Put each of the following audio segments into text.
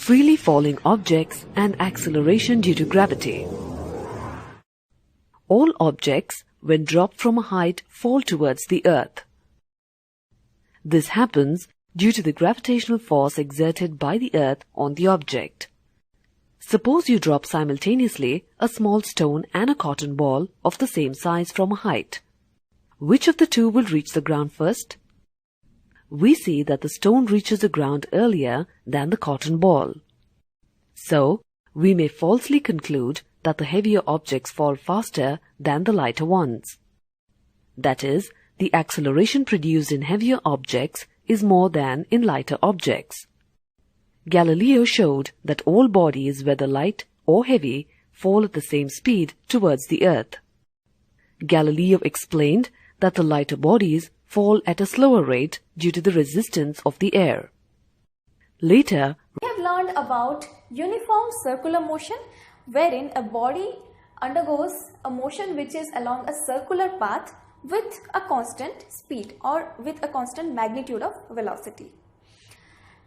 freely falling objects and acceleration due to gravity. All objects, when dropped from a height, fall towards the earth. This happens due to the gravitational force exerted by the earth on the object. Suppose you drop simultaneously a small stone and a cotton ball of the same size from a height. Which of the two will reach the ground first? We see that the stone reaches the ground earlier than the cotton ball. So, we may falsely conclude that the heavier objects fall faster than the lighter ones. That is, the acceleration produced in heavier objects is more than in lighter objects. Galileo showed that all bodies, whether light or heavy, fall at the same speed towards the earth. Galileo explained that the lighter bodies fall at a slower rate due to the resistance of the air. Later, we have learned about uniform circular motion, wherein a body undergoes a motion which is along a circular path with a constant speed or with a constant magnitude of velocity.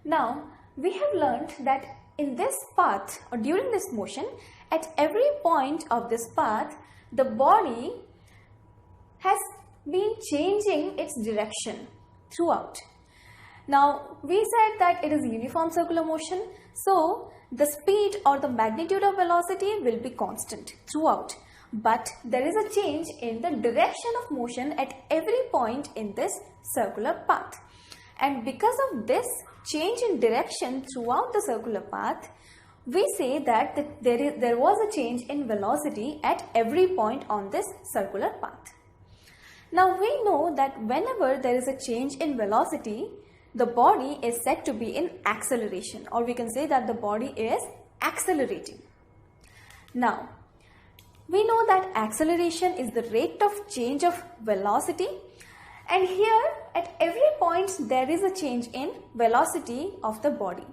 Now, we have learned that in this path or during this motion, at every point of this path, the body has been changing its direction throughout. Now, we said that it is uniform circular motion, so the speed or the magnitude of velocity will be constant throughout. But there is a change in the direction of motion at every point in this circular path. And because of this change in direction throughout the circular path, we say that there was a change in velocity at every point on this circular path. Now we know that whenever there is a change in velocity, the body is said to be in acceleration, or we can say that the body is accelerating. Now, we know that acceleration is the rate of change of velocity, and here at every point there is a change in velocity of the body.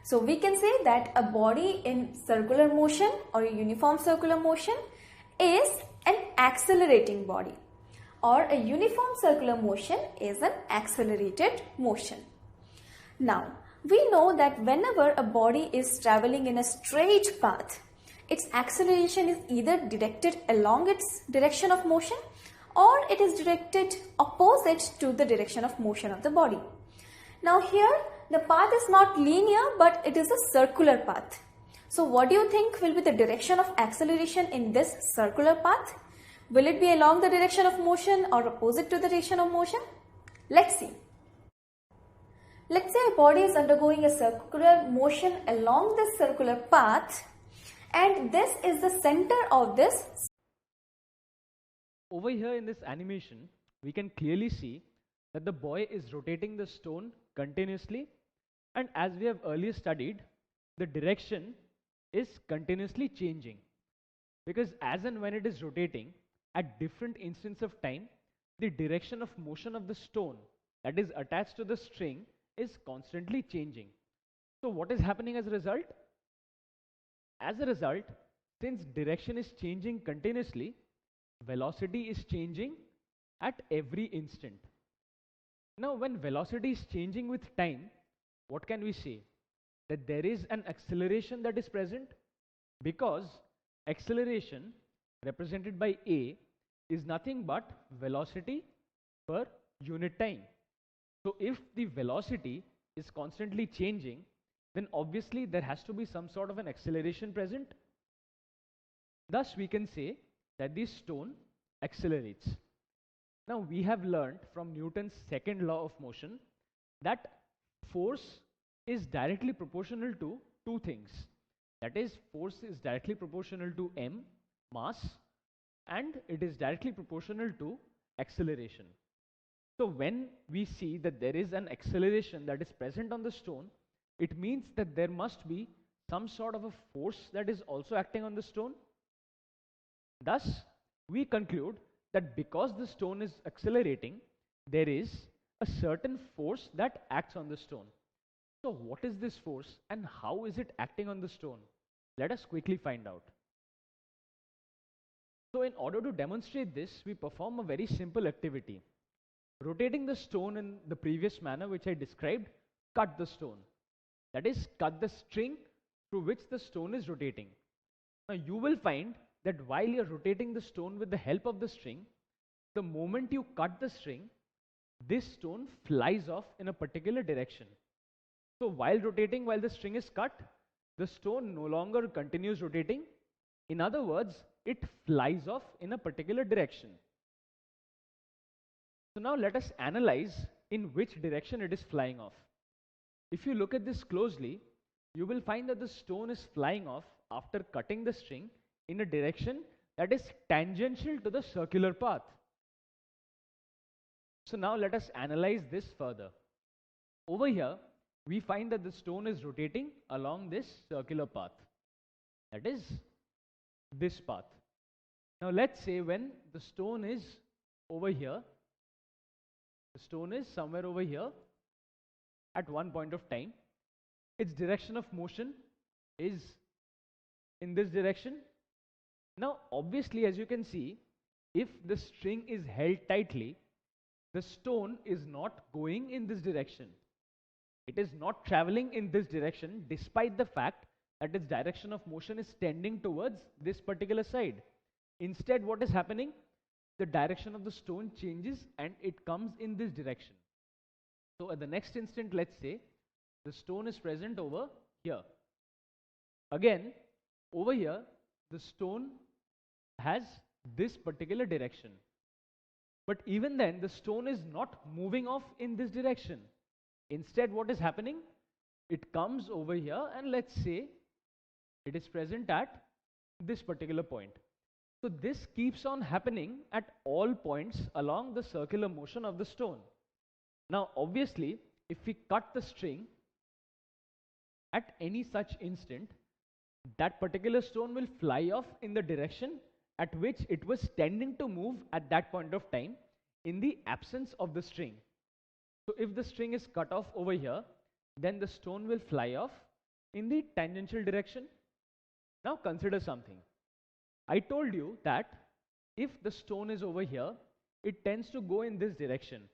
So we can say that a body in circular motion or a uniform circular motion is an accelerating body, or a uniform circular motion is an accelerated motion. Now, we know that whenever a body is traveling in a straight path, its acceleration is either directed along its direction of motion or it is directed opposite to the direction of motion of the body. Now here the path is not linear, but it is a circular path. So what do you think will be the direction of acceleration in this circular path? Will it be along the direction of motion or opposite to the direction of motion? Let's see. Let's say a body is undergoing a circular motion along this circular path, and this is the center of this. Over here in this animation, we can clearly see that the boy is rotating the stone continuously, and as we have earlier studied, the direction is continuously changing, because as and when it is rotating at different instants of time, the direction of motion of the stone that is attached to the string is constantly changing. So what is happening as a result? As a result, since direction is changing continuously, velocity is changing at every instant. Now, when velocity is changing with time, what can we say? That there is an acceleration that is present, because acceleration represented by A is nothing but velocity per unit time. So if the velocity is constantly changing, then obviously there has to be some sort of an acceleration present. Thus we can say that the stone accelerates. Now we have learned from Newton's second law of motion that force is directly proportional to two things. That is, force is directly proportional to m, mass, and it is directly proportional to acceleration. So when we see that there is an acceleration that is present on the stone, it means that there must be some sort of a force that is also acting on the stone. Thus, we conclude that because the stone is accelerating, there is a certain force that acts on the stone. So what is this force and how is it acting on the stone? Let us quickly find out. So in order to demonstrate this, we perform a very simple activity. Rotating the stone in the previous manner which I described, cut the stone. that is cut the string through which the stone is rotating. Now you will find that while you're rotating the stone with the help of the string, the moment you cut the string, this stone flies off in a particular direction. So while rotating, while the string is cut, the stone no longer continues rotating. In other words, it flies off in a particular direction. So now let us analyze in which direction it is flying off. If you look at this closely, you will find that the stone is flying off after cutting the string in a direction that is tangential to the circular path. So now let us analyze this further. Over here, we find that the stone is rotating along this circular path, that is this path. Now let's say when the stone is over here, the stone is somewhere over here at one point of time, its direction of motion is in this direction. Now obviously, as you can see, if the string is held tightly, the stone is not going in this direction. It is not traveling in this direction despite the fact that its direction of motion is tending towards this particular side. Instead, what is happening? The direction of the stone changes and it comes in this direction. So at the next instant, let's say the stone is present over here. Again, over here, the stone has this particular direction. But even then, the stone is not moving off in this direction. Instead, what is happening? It comes over here and let's say it is present at this particular point. So this keeps on happening at all points along the circular motion of the stone. Now obviously, if we cut the string at any such instant, that particular stone will fly off in the direction at which it was tending to move at that point of time in the absence of the string. So if the string is cut off over here, then the stone will fly off in the tangential direction. Now consider something. I told you that if the stone is over here, it tends to go in this direction.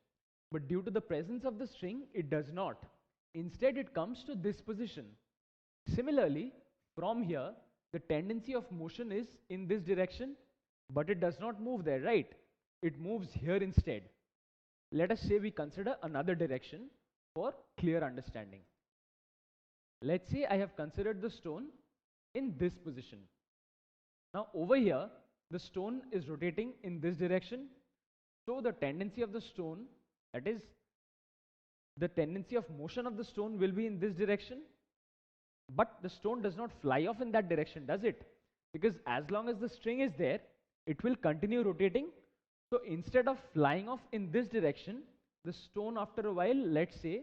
But due to the presence of the string, it does not. Instead, it comes to this position. Similarly, from here, the tendency of motion is in this direction, but it does not move there, right? It moves here instead. Let us say we consider another direction for clear understanding. Let's say I have considered the stone in this position. Now over here, the stone is rotating in this direction. So the tendency of the stone, that is, the tendency of motion of the stone will be in this direction. But the stone does not fly off in that direction, does it? Because as long as the string is there, it will continue rotating. So instead of flying off in this direction, the stone after a while, let's say,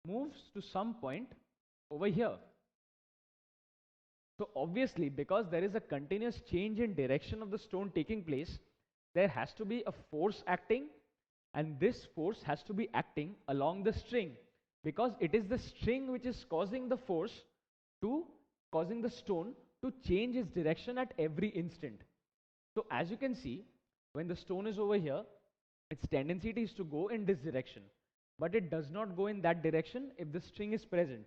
moves to some point over here. So obviously, because there is a continuous change in direction of the stone taking place, there has to be a force acting, and this force has to be acting along the string, because it is the string which is causing the force to causing the stone to change its direction at every instant. So as you can see, when the stone is over here, its tendency is to go in this direction, but it does not go in that direction if the string is present.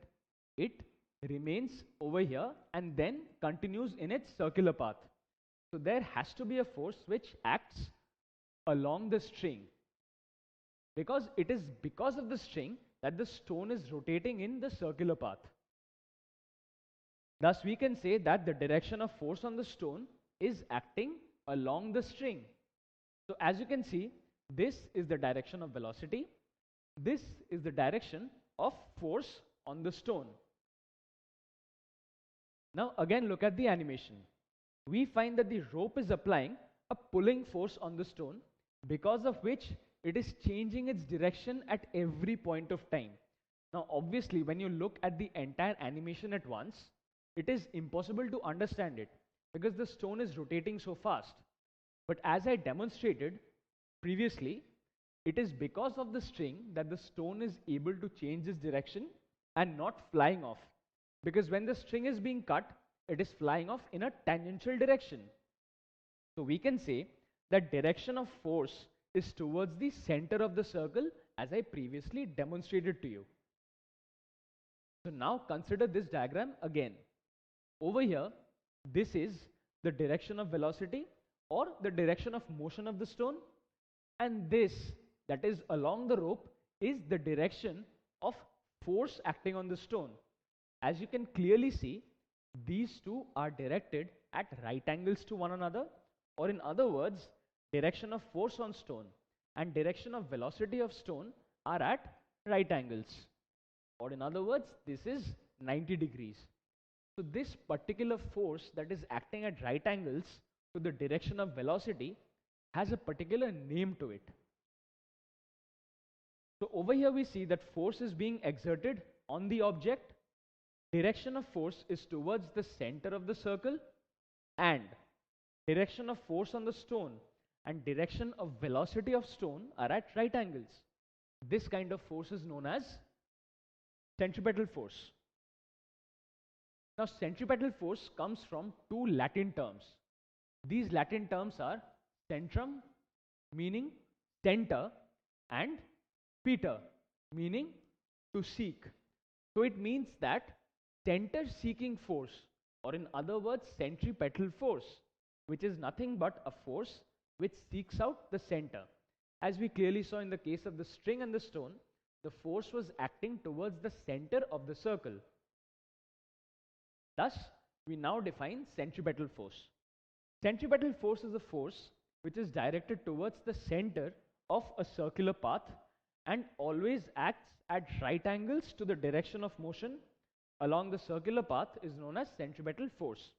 It remains over here and then continues in its circular path. So there has to be a force which acts along the string, because it is because of the string that the stone is rotating in the circular path. Thus we can say that the direction of force on the stone is acting along the string. So as you can see, this is the direction of velocity, this is the direction of force on the stone. Now again look at the animation. We find that the rope is applying a pulling force on the stone, because of which it is changing its direction at every point of time. Now obviously, when you look at the entire animation at once, it is impossible to understand it because the stone is rotating so fast. But as I demonstrated previously, it is because of the string that the stone is able to change its direction and not flying off. Because when the string is being cut, it is flying off in a tangential direction. So we can say that direction of force is towards the center of the circle, as I previously demonstrated to you. So now consider this diagram again. Over here, this is the direction of velocity or the direction of motion of the stone, and this, that is along the rope, is the direction of force acting on the stone. As you can clearly see, these two are directed at right angles to one another, or in other words, direction of force on stone and direction of velocity of stone are at right angles, or in other words, this is 90 degrees. So this particular force that is acting at right angles to the direction of velocity has a particular name to it. So over here we see that force is being exerted on the object. Direction of force is towards the center of the circle, and direction of force on the stone and direction of velocity of stone are at right angles. This kind of force is known as centripetal force. Now centripetal force comes from two Latin terms. These Latin terms are centrum, meaning center, and peter, meaning to seek. So it means that center seeking force, or in other words, centripetal force, which is nothing but a force which seeks out the center. As we clearly saw in the case of the string and the stone, the force was acting towards the center of the circle. Thus, we now define centripetal force. Centripetal force is a force which is directed towards the center of a circular path and always acts at right angles to the direction of motion along the circular path is known as centripetal force.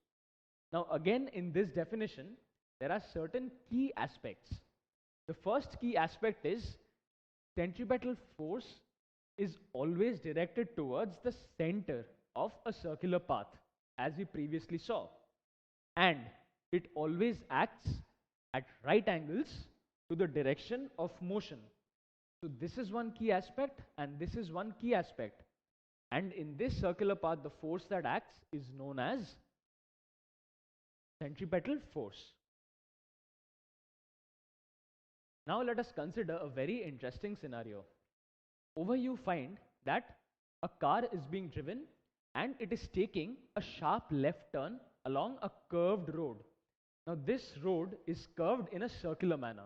Now again, in this definition, there are certain key aspects. The first key aspect is centripetal force is always directed towards the center of a circular path, as we previously saw, and it always acts at right angles to the direction of motion. So this is one key aspect and this is one key aspect, and in this circular path the force that acts is known as centripetal force. Now let us consider a very interesting scenario. Over you find that a car is being driven and it is taking a sharp left turn along a curved road. Now this road is curved in a circular manner.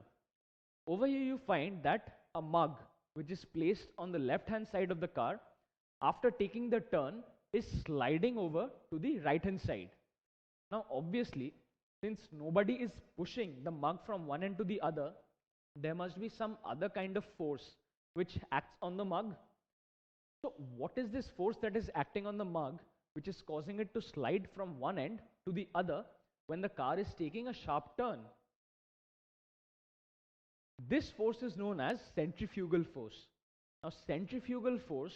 Over here you find that a mug which is placed on the left hand side of the car, after taking the turn, is sliding over to the right hand side. Now obviously, since nobody is pushing the mug from one end to the other, there must be some other kind of force which acts on the mug. So what is this force that is acting on the mug which is causing it to slide from one end to the other when the car is taking a sharp turn? This force is known as centrifugal force. Now centrifugal force,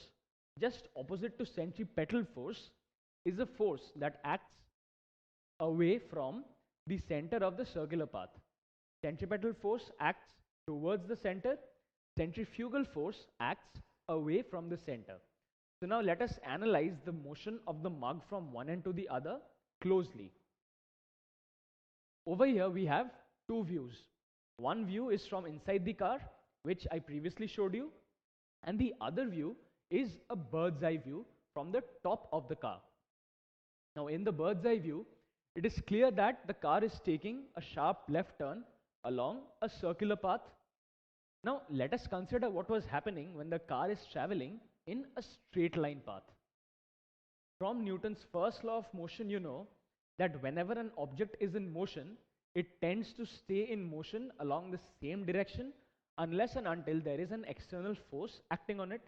just opposite to centripetal force, is a force that acts away from the center of the circular path. Centripetal force acts towards the center, centrifugal force acts away from the center. So now let us analyze the motion of the mug from one end to the other closely. Over here we have two views. One view is from inside the car, which I previously showed you, and the other view is a bird's eye view from the top of the car. Now in the bird's eye view, it is clear that the car is taking a sharp left turn along a circular path. Now let us consider what was happening when the car is traveling in a straight line path. From Newton's first law of motion, you know that whenever an object is in motion, it tends to stay in motion along the same direction unless and until there is an external force acting on it.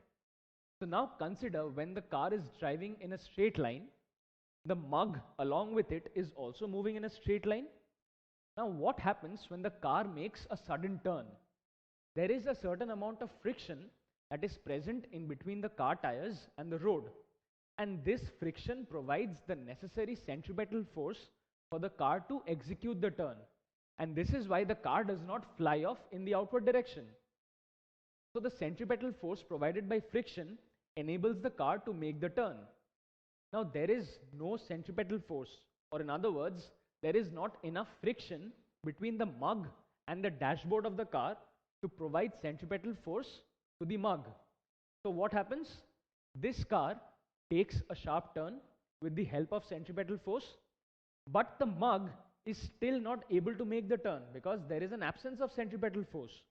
So now consider when the car is driving in a straight line, the mug along with it is also moving in a straight line. Now what happens when the car makes a sudden turn? There is a certain amount of friction that is present in between the car tires and the road, and this friction provides the necessary centripetal force for the car to execute the turn, and this is why the car does not fly off in the outward direction. So the centripetal force provided by friction enables the car to make the turn. Now there is no centripetal force, or in other words, there is not enough friction between the mug and the dashboard of the car to provide centripetal force to the mug. So what happens? This car takes a sharp turn with the help of centripetal force, but the mug is still not able to make the turn because there is an absence of centripetal force.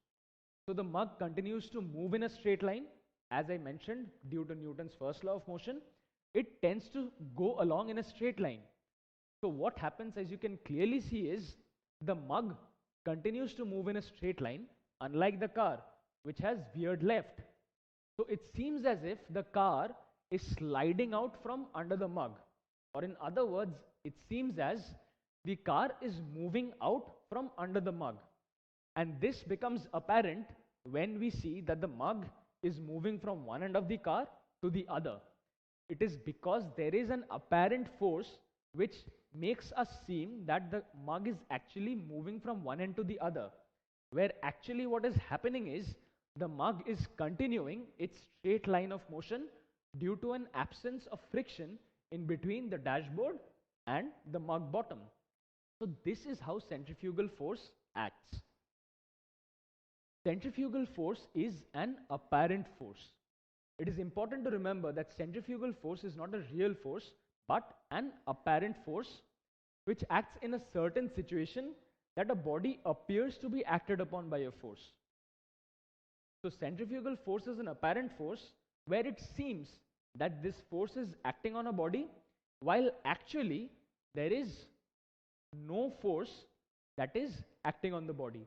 So the mug continues to move in a straight line. As I mentioned, due to Newton's first law of motion, it tends to go along in a straight line. So what happens, as you can clearly see, is the mug continues to move in a straight line, unlike the car, which has veered left. So it seems as if the car is sliding out from under the mug, or in other words, it seems as the car is moving out from under the mug. And this becomes apparent when we see that the mug is moving from one end of the car to the other. It is because there is an apparent force which makes us seem that the mug is actually moving from one end to the other, where actually what is happening is the mug is continuing its straight line of motion due to an absence of friction in between the dashboard and the mug bottom. So this is how centrifugal force acts. Centrifugal force is an apparent force. It is important to remember that centrifugal force is not a real force, but an apparent force which acts in a certain situation that a body appears to be acted upon by a force. So centrifugal force is an apparent force where it seems that this force is acting on a body, while actually there is no force that is acting on the body.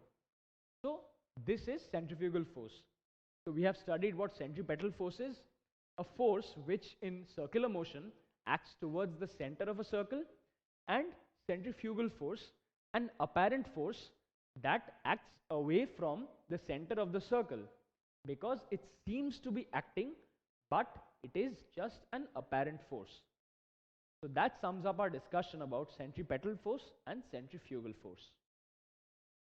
So this is centrifugal force. So we have studied what centripetal force is, a force which in circular motion acts towards the center of a circle, and centrifugal force, an apparent force that acts away from the center of the circle because it seems to be acting, but it is just an apparent force. So that sums up our discussion about centripetal force and centrifugal force.